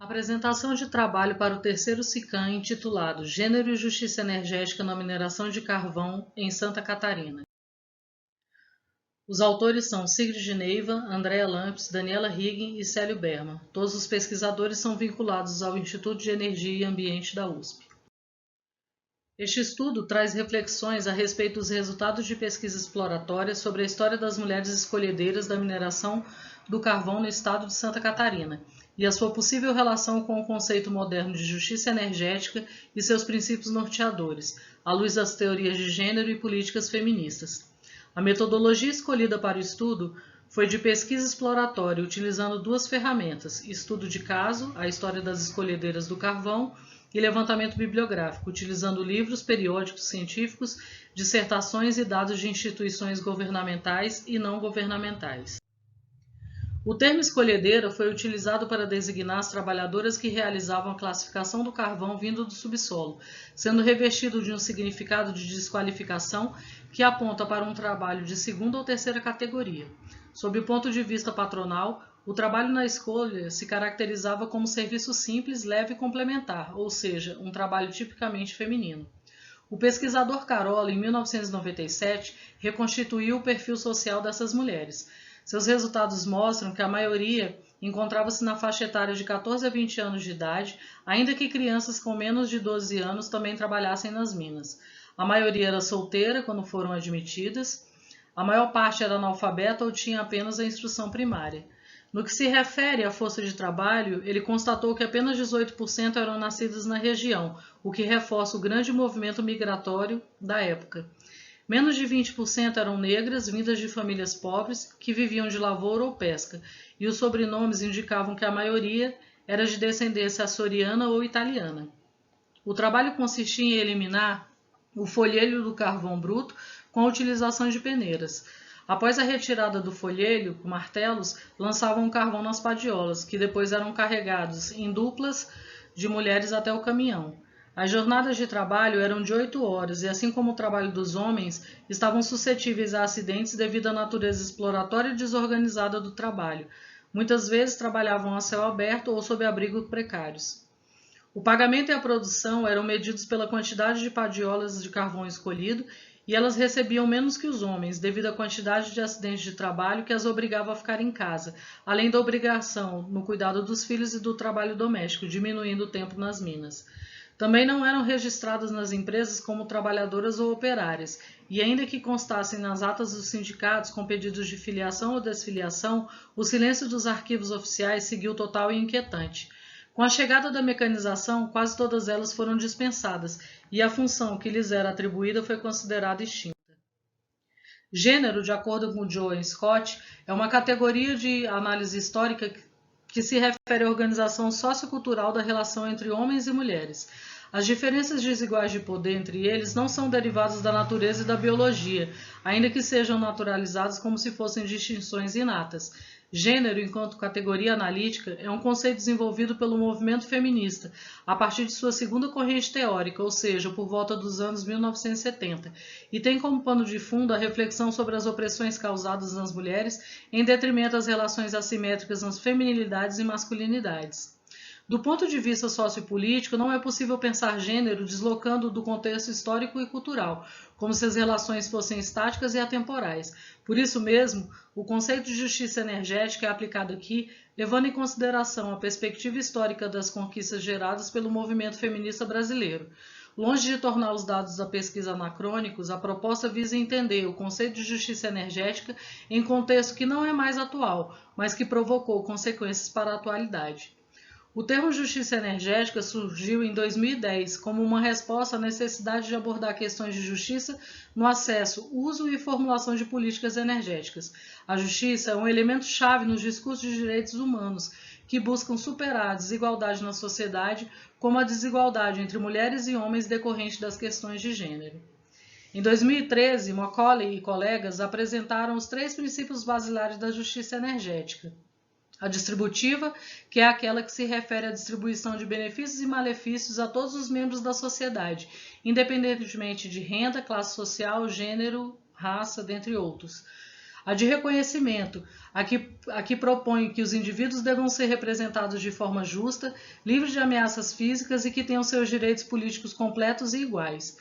Apresentação de trabalho para o terceiro SICAM intitulado Gênero e Justiça Energética na Mineração de Carvão em Santa Catarina. Os autores são Sigrid Neiva, Andréa Lampes, Daniela Higgin e Célio Berman. Todos os pesquisadores são vinculados ao Instituto de Energia e Ambiente da USP. Este estudo traz reflexões a respeito dos resultados de pesquisa exploratória sobre a história das mulheres escolhedeiras da mineração do carvão no estado de Santa Catarina e a sua possível relação com o conceito moderno de justiça energética e seus princípios norteadores, à luz das teorias de gênero e políticas feministas. A metodologia escolhida para o estudo foi de pesquisa exploratória, utilizando duas ferramentas: estudo de caso, a história das escolhedeiras do carvão, e levantamento bibliográfico, utilizando livros, periódicos científicos, dissertações e dados de instituições governamentais e não governamentais. O termo escolhedeira foi utilizado para designar as trabalhadoras que realizavam a classificação do carvão vindo do subsolo, sendo revestido de um significado de desqualificação que aponta para um trabalho de segunda ou terceira categoria. Sob o ponto de vista patronal, o trabalho na escolha se caracterizava como serviço simples, leve e complementar, ou seja, um trabalho tipicamente feminino. O pesquisador Carola, em 1997, reconstituiu o perfil social dessas mulheres. Seus resultados mostram que a maioria encontrava-se na faixa etária de 14 a 20 anos de idade, ainda que crianças com menos de 12 anos também trabalhassem nas minas. A maioria era solteira quando foram admitidas, a maior parte era analfabeta ou tinha apenas a instrução primária. No que se refere à força de trabalho, ele constatou que apenas 18% eram nascidas na região, o que reforça o grande movimento migratório da época. Menos de 20% eram negras, vindas de famílias pobres, que viviam de lavoura ou pesca, e os sobrenomes indicavam que a maioria era de descendência açoriana ou italiana. O trabalho consistia em eliminar o folhelho do carvão bruto com a utilização de peneiras. Após a retirada do folhelho, com martelos, lançavam o carvão nas padiolas, que depois eram carregados em duplas de mulheres até o caminhão. As jornadas de trabalho eram de 8 horas e, assim como o trabalho dos homens, estavam suscetíveis a acidentes devido à natureza exploratória e desorganizada do trabalho. Muitas vezes trabalhavam a céu aberto ou sob abrigos precários. O pagamento e a produção eram medidos pela quantidade de padiolas de carvão escolhido e elas recebiam menos que os homens, devido à quantidade de acidentes de trabalho que as obrigava a ficar em casa, além da obrigação no cuidado dos filhos e do trabalho doméstico, diminuindo o tempo nas minas. Também não eram registradas nas empresas como trabalhadoras ou operárias, e ainda que constassem nas atas dos sindicatos com pedidos de filiação ou desfiliação, o silêncio dos arquivos oficiais seguiu total e inquietante. Com a chegada da mecanização, quase todas elas foram dispensadas, e a função que lhes era atribuída foi considerada extinta. Gênero, de acordo com Joe Scott, é uma categoria de análise histórica que se refere à organização sociocultural da relação entre homens e mulheres. As diferenças desiguais de poder entre eles não são derivadas da natureza e da biologia, ainda que sejam naturalizadas como se fossem distinções inatas. Gênero, enquanto categoria analítica, é um conceito desenvolvido pelo movimento feminista, a partir de sua segunda corrente teórica, ou seja, por volta dos anos 1970, e tem como pano de fundo a reflexão sobre as opressões causadas nas mulheres em detrimento das relações assimétricas nas feminilidades e masculinidades. Do ponto de vista sociopolítico, não é possível pensar gênero deslocando do contexto histórico e cultural, como se as relações fossem estáticas e atemporais. Por isso mesmo, o conceito de justiça energética é aplicado aqui, levando em consideração a perspectiva histórica das conquistas geradas pelo movimento feminista brasileiro. Longe de tornar os dados da pesquisa anacrônicos, a proposta visa entender o conceito de justiça energética em contexto que não é mais atual, mas que provocou consequências para a atualidade. O termo justiça energética surgiu em 2010 como uma resposta à necessidade de abordar questões de justiça no acesso, uso e formulação de políticas energéticas. A justiça é um elemento-chave nos discursos de direitos humanos, que buscam superar a desigualdade na sociedade, como a desigualdade entre mulheres e homens decorrente das questões de gênero. Em 2013, Macaulay e colegas apresentaram os 3 princípios basilares da justiça energética. A distributiva, que é aquela que se refere à distribuição de benefícios e malefícios a todos os membros da sociedade, independentemente de renda, classe social, gênero, raça, dentre outros. A de reconhecimento, a que propõe que os indivíduos devam ser representados de forma justa, livres de ameaças físicas e que tenham seus direitos políticos completos e iguais.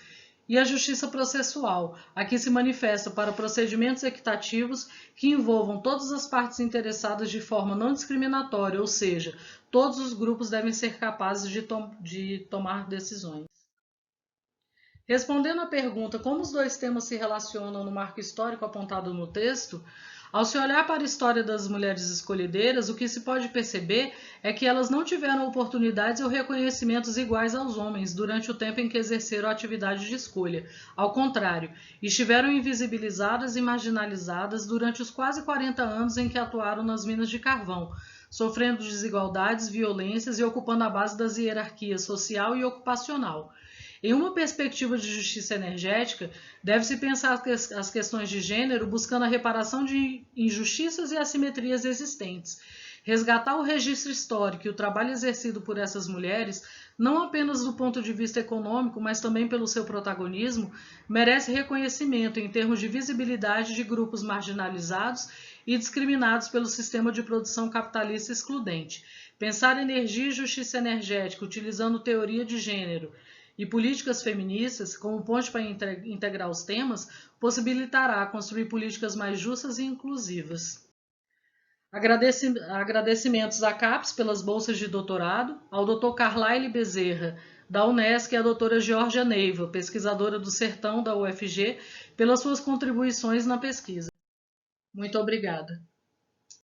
E a justiça processual, a que se manifesta para procedimentos equitativos que envolvam todas as partes interessadas de forma não discriminatória, ou seja, todos os grupos devem ser capazes de tomar decisões. Respondendo à pergunta como os dois temas se relacionam no marco histórico apontado no texto, ao se olhar para a história das mulheres escolhedeiras, o que se pode perceber é que elas não tiveram oportunidades ou reconhecimentos iguais aos homens durante o tempo em que exerceram a atividade de escolha. Ao contrário, estiveram invisibilizadas e marginalizadas durante os quase 40 anos em que atuaram nas minas de carvão, sofrendo desigualdades, violências e ocupando a base das hierarquias social e ocupacional. Em uma perspectiva de justiça energética, deve-se pensar as questões de gênero buscando a reparação de injustiças e assimetrias existentes. Resgatar o registro histórico e o trabalho exercido por essas mulheres, não apenas do ponto de vista econômico, mas também pelo seu protagonismo, merece reconhecimento em termos de visibilidade de grupos marginalizados e discriminados pelo sistema de produção capitalista excludente. Pensar energia e justiça energética utilizando teoria de gênero e políticas feministas, como ponte para integrar os temas, possibilitará construir políticas mais justas e inclusivas. Agradecimentos à CAPES pelas bolsas de doutorado, ao Dr. Carlyle Bezerra, da Unesc, e à doutora Georgia Neiva, pesquisadora do Sertão da UFG, pelas suas contribuições na pesquisa. Muito obrigada.